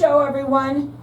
show, everyone.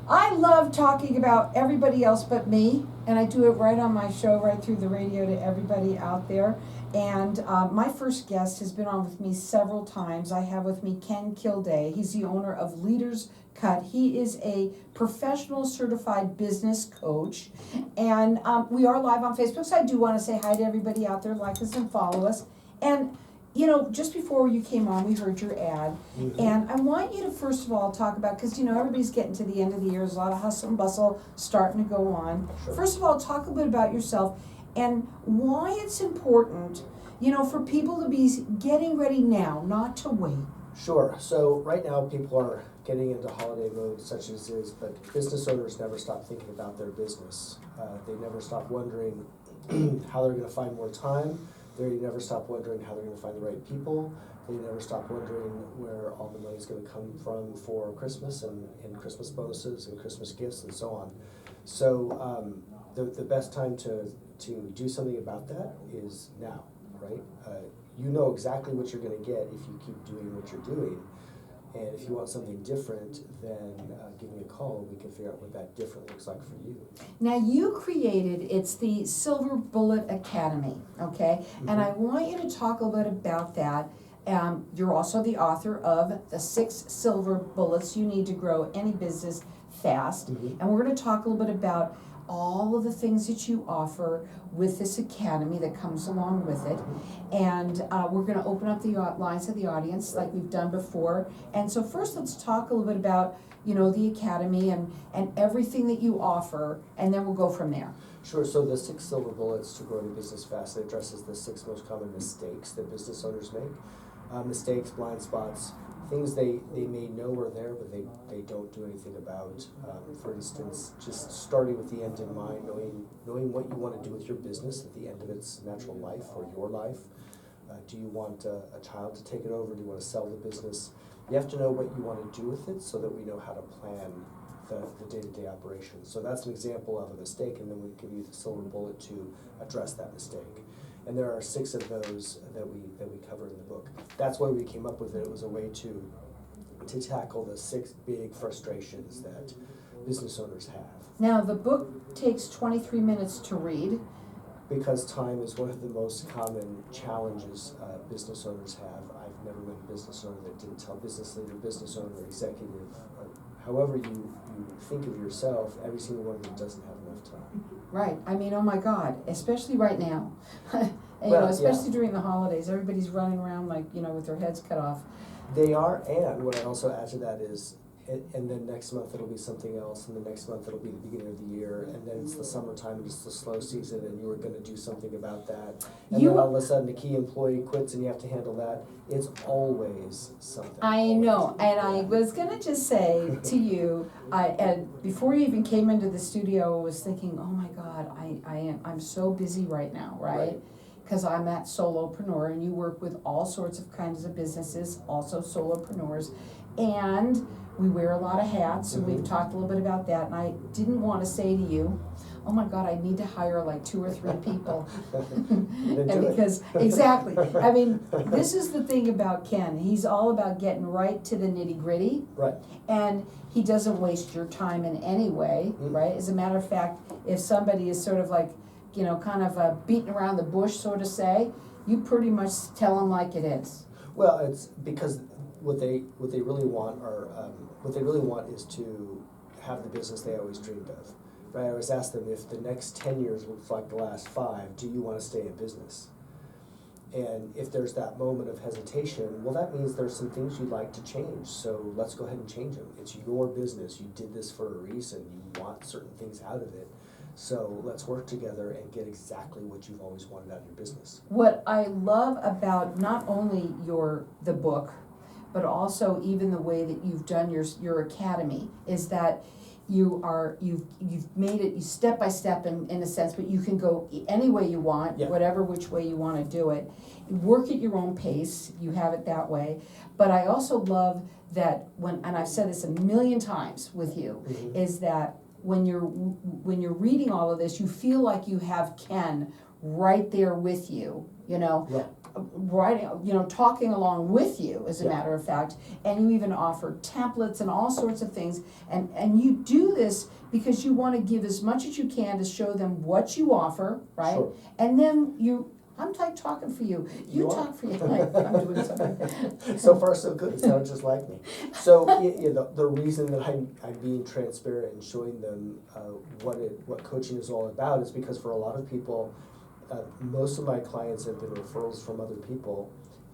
I love talking about everybody else but me, and I do it right on my show, right through the radio to everybody out there. And my first guest has been on with me several times. I have with me Ken Kilday. He's the owner of Leaders Cut. He is a professional certified business coach. And we are live on Facebook, so I do want to say hi to everybody out there. Like us and follow us. And you know, just before you came on, we heard your ad, and I want you to first of all talk about, because you know everybody's getting to the end of the year, there's a lot of hustle and bustle starting to go on. Sure. First of all, talk a bit about yourself and why it's important, you know, for people to be getting ready now, not to wait. Sure. So right now people are getting into holiday mode such as is, but business owners never stop thinking about their business. They never stop wondering how they're going to find more time. They never stop wondering how they're going to find the right people. They never stop wondering where all the money is going to come from for Christmas and Christmas bonuses and Christmas gifts and so on. So the best time to do something about that is now, right? You know exactly what you're going to get if you keep doing what you're doing. And if you want something different, then give me a call. We can figure out what that different looks like for you. Now you created, it's the Silver Bullet Academy, okay? And I want you to talk a little bit about that. You're also the author of the 6 Silver Bullets You Need to Grow Any Business Fast. And we're going to talk a little bit about all of the things that you offer with this academy that comes along with it. And we're going to open up the lines of the audience like we've done before. And so first let's talk a little bit about, you know, the academy and everything that you offer, and then we'll go from there. Sure. So the 6 Silver Bullets to Growing Business Fast, it addresses the 6 most common mistakes that business owners make. Mistakes, blind spots, things they may know are there, but they don't do anything about. For instance, just starting with the end in mind, knowing what you want to do with your business at the end of its natural life or your life. Do you want a child to take it over? Do you want to sell the business? You have to know what you want to do with it so that we know how to plan the day-to-day operations. So that's an example of a mistake, and then we give you the silver bullet to address that mistake. And there are 6 of those that we cover in the book. That's why we came up with it. It was a way to tackle the 6 big frustrations that business owners have. Now the book takes 23 minutes to read. Because time is one of the most common challenges business owners have. I've never met a business owner that didn't tell business leader, business owner, executive, however you think of yourself, every single one of them doesn't have enough time. Right. I mean, oh my God, especially right now. And, well, especially during the holidays, everybody's running around like, you know, with their heads cut off. They are, and what I also add to that is, and then next month it'll be something else, and the next month it'll be the beginning of the year, and then it's the summertime and it's the slow season, and you were going to do something about that. And then all of a sudden the key employee quits and you have to handle that. It's always something. I know, and I was going to just say to you, and before you even came into the studio, I was thinking, oh my God, I'm so busy right now, right? Because I'm that solopreneur, and you work with all sorts of kinds of businesses, also solopreneurs, and we wear a lot of hats, and we've talked a little bit about that, and I didn't want to say to you, oh my God, I need to hire like 2 or 3 people. And because, exactly, I mean, this is the thing about Ken. He's all about getting right to the nitty gritty. Right. And he doesn't waste your time in any way, right? As a matter of fact, if somebody is sort of like, you know, kind of beating around the bush, so to say, you pretty much tell them like it is. Well, it's because what they really want is to have the business they always dreamed of. Right? I always ask them, if the next 10 years looks like the last 5, do you want to stay in business? And if there's that moment of hesitation, well, that means there's some things you'd like to change. So let's go ahead and change them. It's your business. You did this for a reason. You want certain things out of it. So let's work together and get exactly what you've always wanted out of your business. What I love about not only the book, but also even the way that you've done your academy is that you've made it step by step in a sense, but you can go any way you want, whatever which way you want to do it. Work at your own pace. You have it that way. But I also love that and I've said this a million times with you, is that when you're reading all of this, you feel like you have Ken right there with you, you know, Yeah. writing, you know, talking along with you, as a Yeah. matter of fact, and you even offer templates and all sorts of things, and you do this because you want to give as much as you can to show them what you offer, right? Sure. And then I'm like talking for you. You You are. talk for you. I'm doing something. So far, so good. It's kind of just like me. So the reason that I'm being transparent and showing them what coaching is all about is because for a lot of people, most of my clients have been referrals from other people,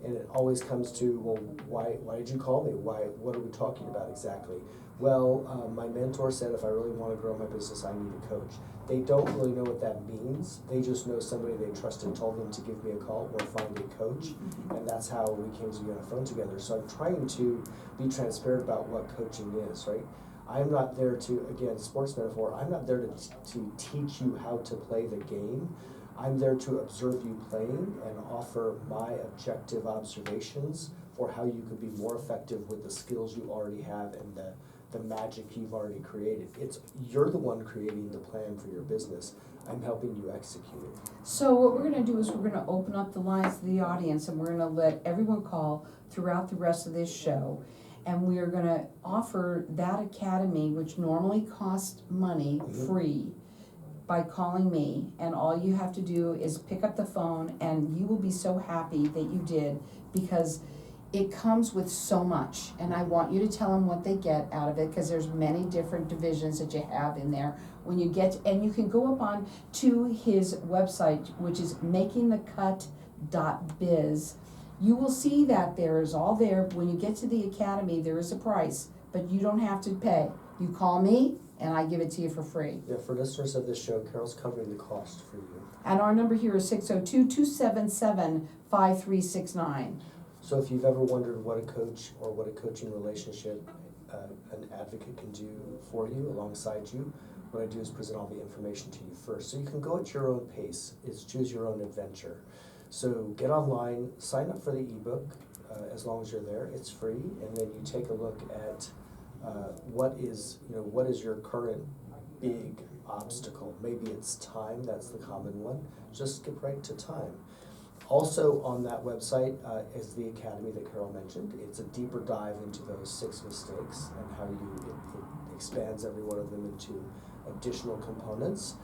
and it always comes to, well, why did you call me? What are we talking about exactly? Well, my mentor said if I really want to grow my business, I need a coach. They don't really know what that means. They just know somebody they trusted told them to give me a call or find a coach, and that's how we came to be on the phone together. So I'm trying to be transparent about what coaching is, right? I'm not there to, again, sports metaphor, I'm not there to teach you how to play the game. I'm there to observe you playing and offer my objective observations for how you could be more effective with the skills you already have and the magic you've already created. You're the one creating the plan for your business. I'm helping you execute it. So what we're gonna do is we're gonna open up the lines to the audience, and we're gonna let everyone call throughout the rest of this show. And we are gonna offer that academy, which normally costs money, free, by calling me. And all you have to do is pick up the phone, and you will be so happy that you did, because it comes with so much. And I want you to tell them what they get out of it, because there's many different divisions that you have in there. When you get, and you can go up on to his website, which is makingthecut.biz. You will see that there is all there. When you get to the academy, there is a price, but you don't have to pay. You call me, and I give it to you for free. Yeah, for listeners of this show, Carol's covering the cost for you. And our number here is 602-277-5369. So if you've ever wondered what a coach or what a coaching relationship an advocate can do for you, alongside you, what I do is present all the information to you first. So you can go at your own pace. It's choose your own adventure. So get online, sign up for the ebook as long as you're there. It's free, and then you take a look at what is your current big obstacle. Maybe it's time. That's the common one. Just skip right to time. Also on that website is the academy that Carol mentioned. It's a deeper dive into those 6 mistakes and how it expands every one of them into additional components.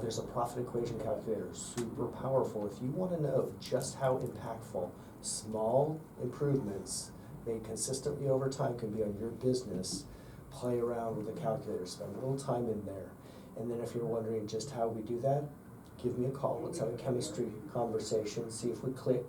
There's a profit equation calculator, super powerful. If you want to know just how impactful small improvements made consistently over time can be on your business, play around with the calculator, spend a little time in there. And then if you're wondering just how we do that, give me a call. Let's have a chemistry conversation, see if we click,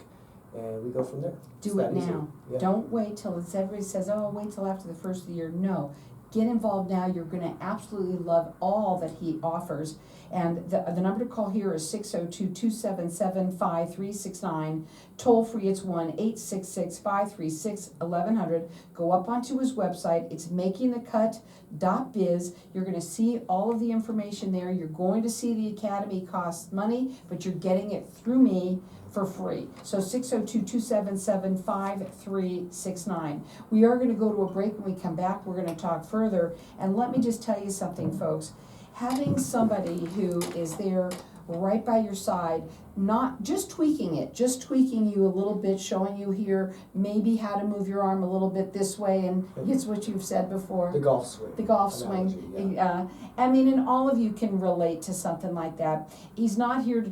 and we go from there. Do it now. Yeah. Don't wait till everybody says, oh, wait till after the first of the year. No. Get involved now. You're going to absolutely love all that he offers. And the number to call here is 602-277-5369. Toll free, it's 1-866-536-1100. Go up onto his website. It's makingthecut.biz. You're going to see all of the information there. You're going to see the academy costs money, but you're getting it through me for free. So 602-277-5369. We are going to go to a break. When we come back, we're going to talk further. And let me just tell you something, folks. Having somebody who is there right by your side, not just tweaking it, just tweaking you a little bit, showing you here maybe how to move your arm a little bit this way, and it's what you've said before. The golf swing. The golf analogy, swing. yeah. I mean, and all of you can relate to something like that. He's not here to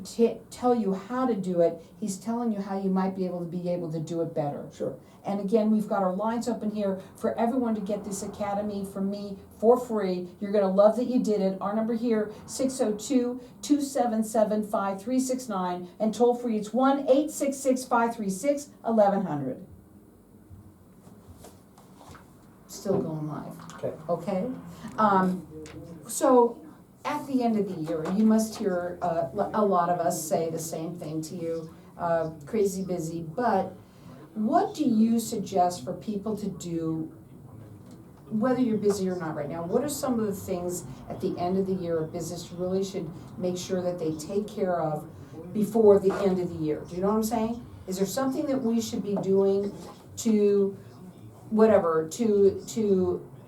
tell you how to do it. He's telling you how you might be able to do it better. Sure. And again, we've got our lines open here for everyone to get this academy from me for free. You're going to love that you did it. Our number here, 602-277-5369. And toll free, it's 1-866-536-1100. Still going live. Okay. Okay? So at the end of the year, you must hear a lot of us say the same thing to you, crazy busy, but what do you suggest for people to do, whether you're busy or not right now? What are some of the things at the end of the year a business really should make sure that they take care of before the end of the year? Do you know what I'm saying? Is there something that we should be doing to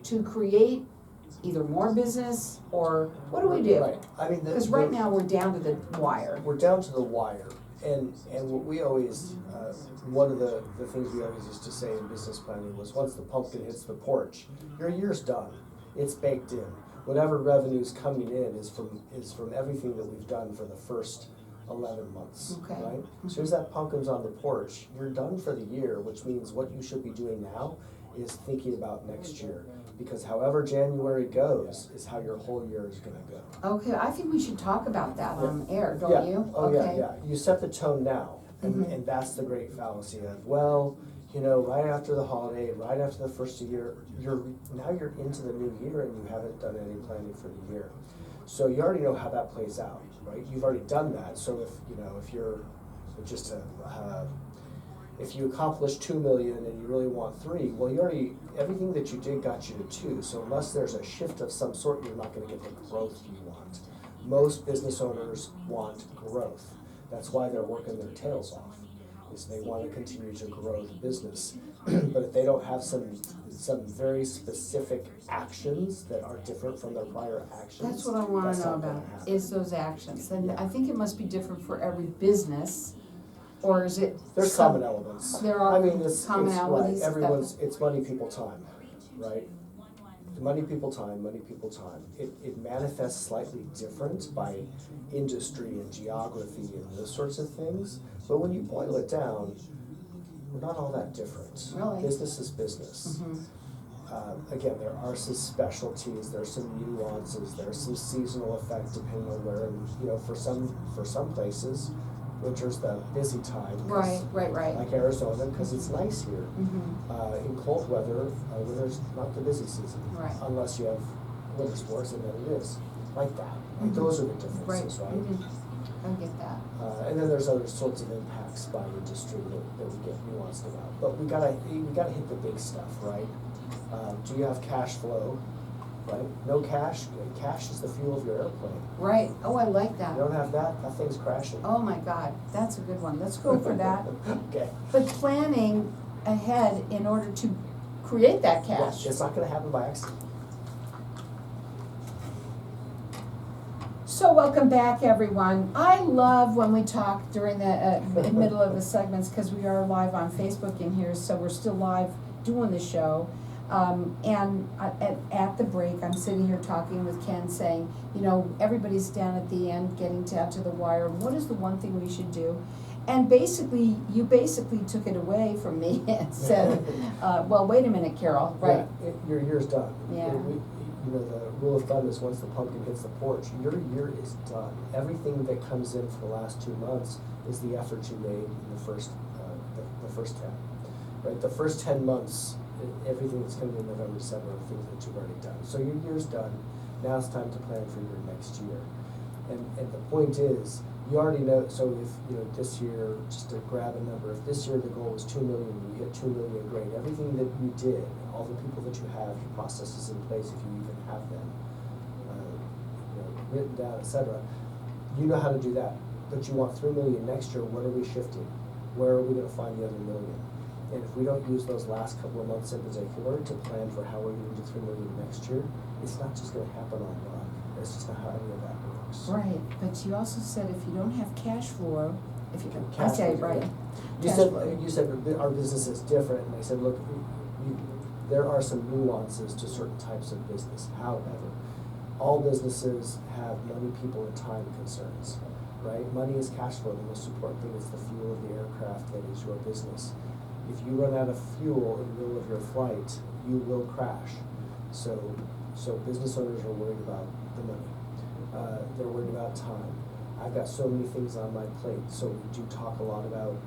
to create either more business, or what do we do? Right. I mean, Because right now we're down to the wire. We're down to the wire, And what we always, one of the things we always used to say in business planning was once the pumpkin hits the porch, your year's done. It's baked in. Whatever revenue's coming in is from everything that we've done for the first 11 months, Okay. right? As soon as that pumpkin's on the porch, you're done for the year, which means what you should be doing now is thinking about next year. Because however January goes is how your whole year is gonna go. Okay, I think we should talk about that on air, don't Yeah. you? Oh, Okay. yeah. You set the tone now, and that's the great fallacy of, well, you know, right after the holiday, right after the first of the year, you're into the new year and you haven't done any planning for the year. So you already know how that plays out, right? You've already done that. So if you're just if you accomplish 2 million and you really want 3, well, everything that you did got you to 2. So unless there's a shift of some sort, you're not going to get the growth you want. Most business owners want growth. That's why they're working their tails off, is they want to continue to grow the business. But if they don't have some very specific actions that are different from their prior actions, That's what I want that's to know not gonna about, happen. is those actions. And Yeah. I think it must be different for every business, or is it? There's some- common elements. There are I mean, it's commonalities right. that- It's money, people, time, right? Money, people, time, money, people, time. It manifests slightly different by industry and geography and those sorts of things. But when you boil it down, we're not all that different. Really? Business is business. Again, there are some specialties, there's some nuances, there's some seasonal effect depending on where, and, you know, for some places, winter's the busy time. 'Cause Right. like Arizona, because it's nice here. Mhm. In cold weather, winter's not the busy season. Right. Unless you have winter sports, and then it is like that. Like Mhm. those are the Right. differences, right? I get that. And then there's other sorts of impacts by industry that we get nuanced about. But we gotta hit the big stuff, right? Do you have cash flow? Right? No cash. Cash is the fuel of your airplane. Right. Oh, I like that. You don't have that thing's crashing. Oh my God, that's a good one. Let's go for that. Okay. But planning ahead in order to create that Yeah, cash. it's not gonna happen by accident. So welcome back, everyone. I love when we talk during the middle of the segments, because we are live on Facebook in here, so we're still live doing the show. And at the break, I'm sitting here talking with Ken, saying, you know, everybody's down at the end, getting down to the wire. What is the one thing we should do? And basically, you took it away from me and said, well, wait a minute, Carol, right? Yeah, your year's done. Yeah. You know, the rule of thumb is once the pumpkin hits the porch, your year is done. Everything that comes in for the last 2 months is the effort you made in the first 10, right? The first 10 months, everything that's coming in November, December are things that you've already done. So your year's done. Now it's time to plan for your next year. And the point is, you already know, so if, you know, this year, just to grab a number, if this year the goal was 2 million, you hit 2 million, great. Everything that you did, all the people that you have, your processes in place, if you even have them, you know, written down, etc., you know how to do that. But you want 3 million next year, what are we shifting? Where are we gonna find the other million? And if we don't use those last couple of months in particular to plan for how we're going to do 3 million next year, it's not just gonna happen on luck. That's just not how any of that works. Right, but you also said if you don't have cash flow, if you don't, I Cash say it flow, right. yeah. You said our business is different, and I said, look, there are some nuances to certain types of business. However, all businesses have money, people, and time concerns, right? Money is cash flow. The most important thing is the fuel of the aircraft that is your business. If you run out of fuel in the middle of your flight, you will crash. So business owners are worried about the money. They're worried about time. I've got so many things on my plate, so we do talk a lot about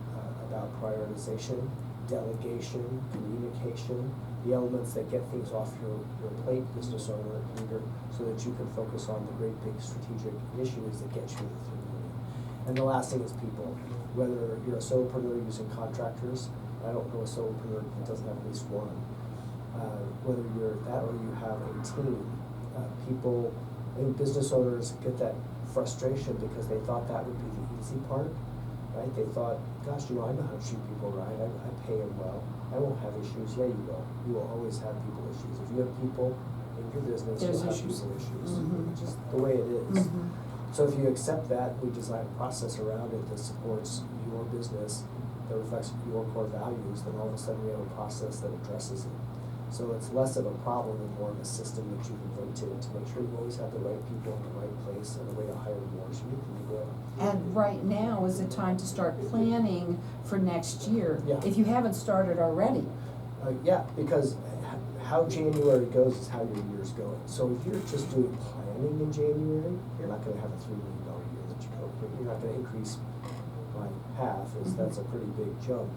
prioritization, delegation, communication, the elements that get things off your plate, business owner, leader, so that you can focus on the great big strategic initiatives that get you to the 3 million. And the last thing is people. Whether you're a solopreneur using contractors, I don't know a solopreneur that doesn't have at least one. Whether you're that or you have a team, people, I think business owners get that frustration because they thought that would be the easy part, right? They thought, gosh, you know, I know how to treat people right. I pay them well. I won't have issues. Yeah, you will. You will always have people issues. If you have people in your business, There's you'll have issues. people issues. Mhm. Just the way it is. So if you accept that, we design a process around it that supports your business, that reflects your core values, then all of a sudden we have a process that addresses it. So it's less of a problem and more of a system that you've invented to make sure you always have the right people in the right place and a way to hire more so you can grow. And right now is the time to start planning for next year, Yeah. if you haven't started already. Yeah, because how January goes is how your year's going. So if you're just doing planning in January, you're not gonna have a $3 million year that you go, but you're not gonna increase by half, that's a pretty big jump.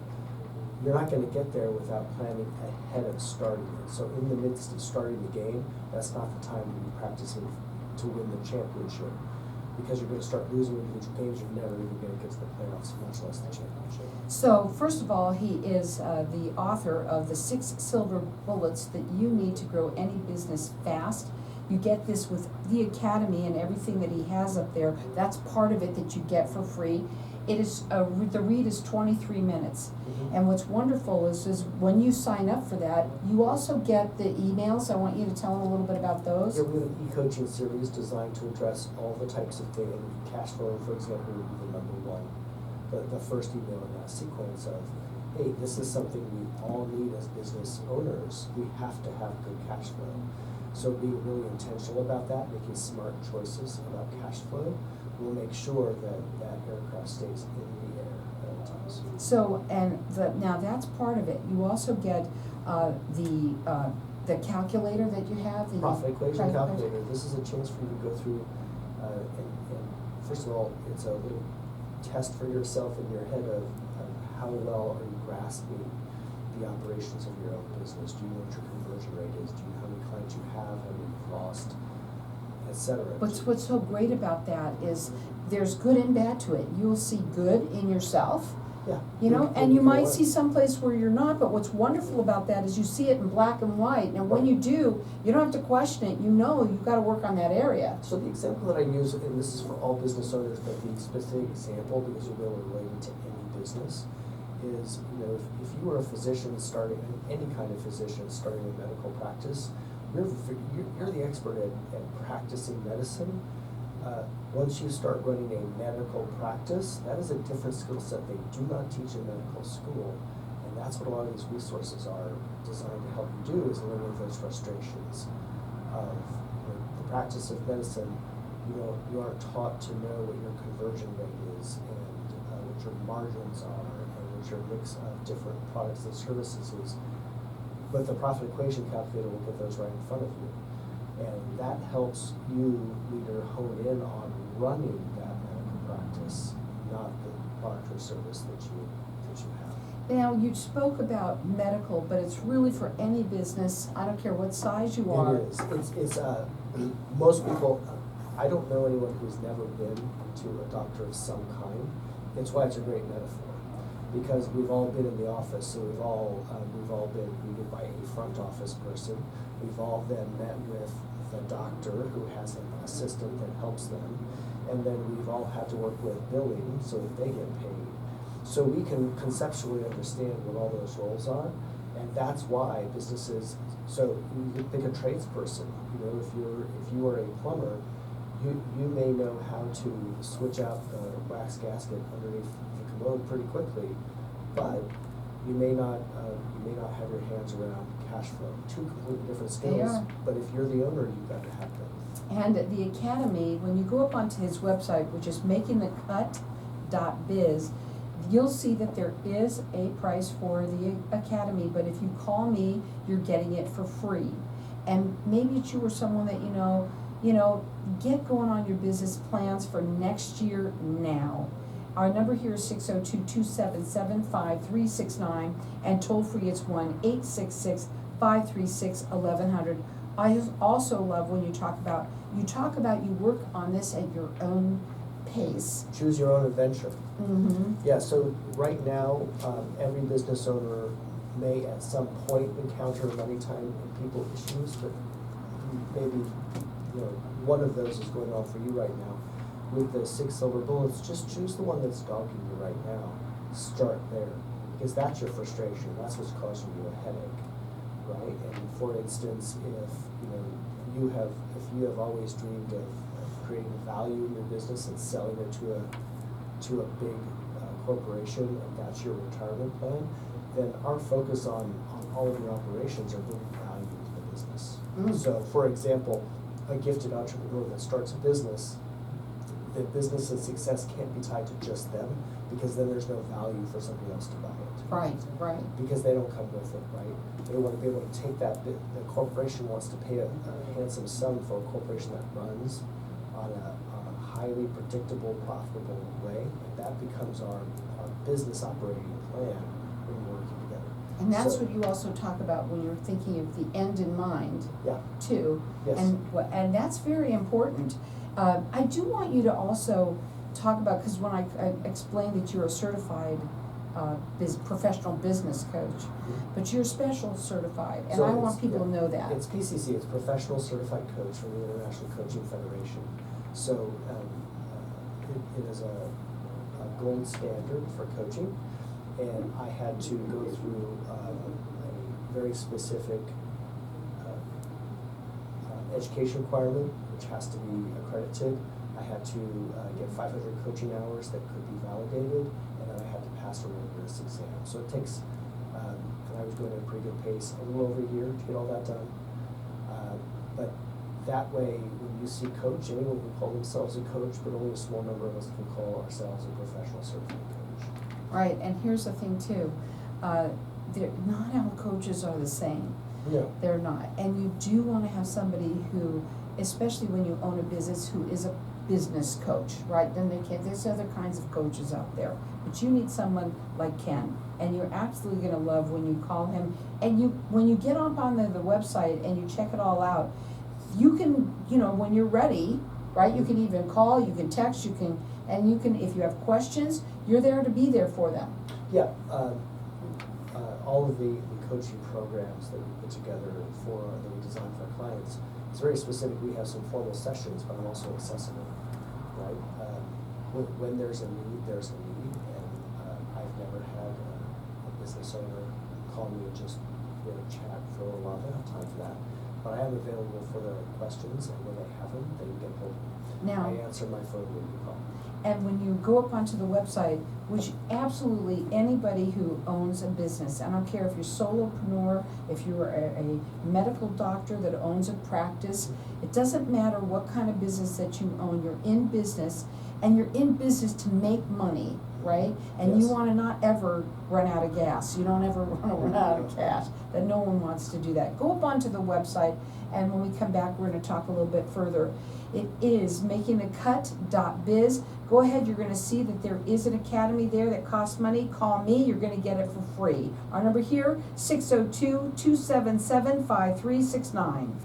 You're not gonna get there without planning ahead of starting it. So in the midst of starting the game, that's not the time to be practicing to win the championship. Because you're gonna start losing individual games, you're never even gonna get to the playoffs, much less the championship. So, first of all, he is the author of the 6 Silver Bullets that you need to grow any business fast. You get this with the Academy and everything that he has up there. That's part of it that you get for free. It is, the read is 23 minutes. Mm-hmm. And what's wonderful is when you sign up for that, you also get the emails. I want you to tell them a little bit about those. Yeah, we have an e-coaching series designed to address all the types of things. Cash flow, for example, would be the number one. The first email in that sequence of, hey, this is something we all need as business owners. We have to have good cash flow. So being really intentional about that, making smart choices about cash flow, will make sure that that aircraft stays in the air at all times. So, and now that's part of it. You also get the calculator that you have. The Profit equation calculator. This is a chance for you to go through, and first of all, it's a little test for yourself in your head of how well are you grasping the operations of your own business. Do you know what your conversion rate is? Do you know how many clients you have, how many you've lost, etc. What's so great about that is there's good and bad to it. You'll see good in yourself, Yeah. you know, Good and you might forward. see someplace where you're not, but what's wonderful about that is you see it in black and white, and when you do, you don't have to question it. You know you've got to work on that area. So the example that I use, and this is for all business owners, but the specific example, because you'll be able to relate it to any business, is, you know, if you were a physician starting, any kind of physician starting a medical practice, you're the expert at practicing medicine. Once you start running a medical practice, that is a different skill set they do not teach in medical school. And that's what a lot of these resources are designed to help you do, is eliminate those frustrations of, you know, the practice of medicine. You aren't taught to know what your conversion rate is and what your margins are and what your mix of different products and services is. But the profit equation calculator will put those right in front of you. And that helps you, leader, hone in on running that medical practice, not the product or service that you have. Now, you spoke about medical, but it's really for any business. I don't care what size you are. It is. It's most people, I don't know anyone who's never been to a doctor of some kind. It's why it's a great metaphor. Because we've all been in the office, so we've all been greeted by a front office person. We've all then met with the doctor who has an assistant that helps them, and then we've all had to work with billing so that they get paid. So we can conceptually understand what all those roles are, and that's why businesses. So you could pick a tradesperson. You know, if you are a plumber, you may know how to switch out the wax gasket underneath the commode pretty quickly, but you may not have your hands around cash flow. Two completely different skills. But if you're the owner, you've got to have them. And the Academy, when you go up onto his website, which is makingthecut.biz, you'll see that there is a price for the Academy, but if you call me, you're getting it for free. And maybe it's you or someone that you know, get going on your business plans for next year now. Our number here is 602-277-5369, and toll free it's 1-866-536-1100. I also love when you talk about you work on this at your own pace. Choose your own adventure. Mm-hmm. Yeah, so right now, every business owner may at some point encounter money, time, and people issues, but maybe, one of those is going on for you right now. With the 6 silver bullets, just choose the one that's dogging you right now. Start there, because that's your frustration. That's what's causing you a headache, right? And for instance, if if you have always dreamed of creating value in your business and selling it to a big corporation, and that's your retirement plan, then our focus on all of your operations are bringing value to the business. So, for example, a gifted entrepreneur that starts a business, the business's success can't be tied to just them, because then there's no value for somebody else to buy it. Right. Because they don't come with it, right? They want to be able to take that bit, the corporation wants to pay a handsome sum for a corporation that runs on a highly predictable, profitable way, and that becomes our business operating plan when we're working together. And that's So- what you also talk about when you're thinking of the end in mind, Yeah. too. Yes. And that's very important. I do want you to also talk about, because when I explained that you're a certified professional business coach, but you're special certified, and So I it's- want people to know that. It's PCC, it's Professional Certified Coach from the International Coaching Federation. So it is a gold standard for coaching, and I had to go through a very specific education requirement, which has to be accredited. I had to get 500 coaching hours that could be validated, and then I had to pass a rigorous exam. So it takes, and I was going at a pretty good pace, a little over a year to get all that done. But that way, when you see coach, anyone can call themselves a coach, but only a small number of us can call ourselves a professional certified coach. Right, and here's the thing too, not all coaches are the same. No. They're not. And you do want to have somebody who, especially when you own a business, who is a business coach, right? Then there's other kinds of coaches out there. But you need someone like Ken. And you're absolutely going to love when you call him. And when you get up on the website and you check it all out, you can, when you're ready, right? You can even call, you can text, you can, if you have questions, you're there to be there for them. Yeah, all of the coaching programs that we put together that we design for our clients, it's very specific. We have some formal sessions, but I'm also accessible, right? When there's a need, there's a need, and I've never had a business owner call me and just chat for a little while. They don't have time for that, but I am available for their questions, and when they have them, they can get hold of me. Now, I answer my phone when you call. and when you go up onto the website, which absolutely anybody who owns a business, I don't care if you're solopreneur, if you're a medical doctor that owns a practice, it doesn't matter what kind of business that you own, you're in business, and you're in business to make money, right? And you Yes. want to not ever run out of gas. You don't ever want to run out of cash. That no one wants to do that. Go up onto the website, and when we come back, we're going to talk a little bit further. It is makingthecut.biz. Go ahead, you're going to see that there is an academy there that costs money. Call me, you're going to get it for free. Our number here, 602-277-5369.